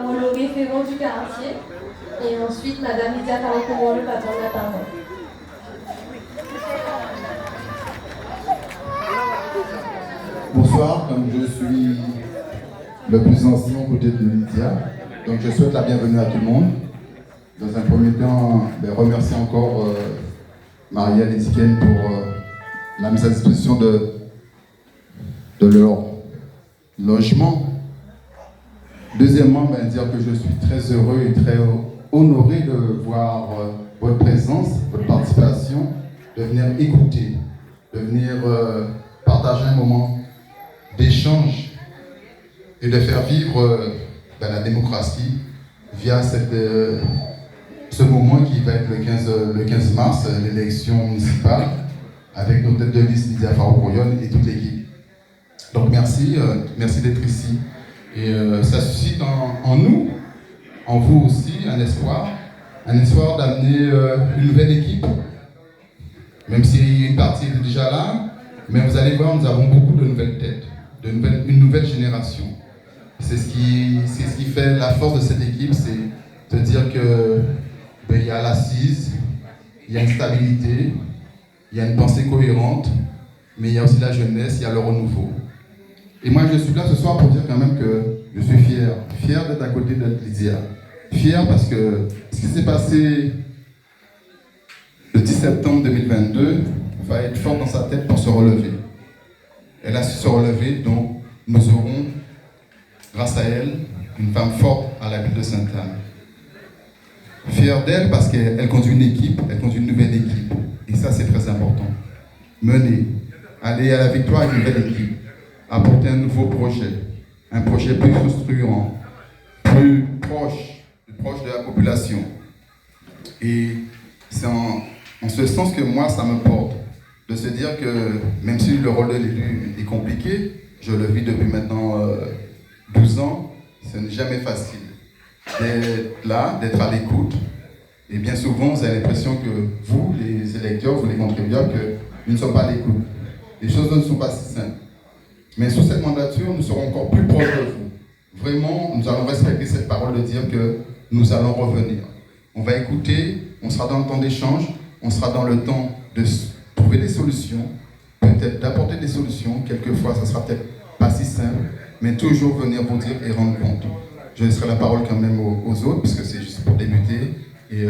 le référent du quartier. Et ensuite, Madame Lydia Farouk-Komoro va prendre la parole. Bonsoir, comme je suis le plus ancien aux côtés de Lydia, donc je souhaite la bienvenue à tout le monde. Dans un premier temps, remercier encore Marielle et Tiken pour la mise à disposition de leur logement. Deuxièmement, dire que je suis très heureux et très honoré de voir votre présence, votre participation, de venir écouter, de venir partager un moment d'échange et de faire vivre la démocratie via ce moment qui va être le 15 mars, l'élection municipale, avec nos têtes de liste Lydia Farouk-Komoro et toute l'équipe. Donc merci d'être ici. Et ça suscite en nous, en vous aussi, un espoir d'amener une nouvelle équipe, même si une partie est déjà là, mais vous allez voir, nous avons beaucoup de nouvelles têtes, une nouvelle génération. C'est ce qui fait la force de cette équipe, c'est de dire que il y a l'assise, il y a une stabilité, il y a une pensée cohérente, mais il y a aussi la jeunesse, il y a le renouveau. Et moi, je suis là ce soir pour dire quand même que je suis fier d'être à côté de Lydia. Fier parce que ce qui s'est passé le 10 septembre 2022 va être fort dans sa tête pour se relever. Elle a su se relever, donc nous aurons, grâce à elle, une femme forte à la ville de Sainte-Anne. Fier d'elle parce qu'elle conduit une équipe, elle conduit une nouvelle équipe. Et ça, c'est très important. Mener, aller à la victoire avec une nouvelle équipe, apporter un nouveau projet, un projet plus structurant, plus proche de la population. Et c'est en ce sens que moi, ça me porte, de se dire que même si le rôle de l'élu est compliqué, je le vis depuis maintenant 12 ans, ce n'est jamais facile d'être là, d'être à l'écoute. Et bien souvent, vous avez l'impression que vous, les électeurs, vous les contributeurs, que nous ne sommes pas à l'écoute. Les choses ne sont pas si simples. Mais sous cette mandature, nous serons encore plus proches de vous. Vraiment, nous allons respecter cette parole de dire que nous allons revenir. On va écouter, on sera dans le temps d'échange, on sera dans le temps de trouver des solutions, peut-être d'apporter des solutions. Quelquefois, ça sera peut-être pas si simple, mais toujours venir vous dire et rendre compte. Je laisserai la parole quand même aux autres, puisque c'est juste pour débuter.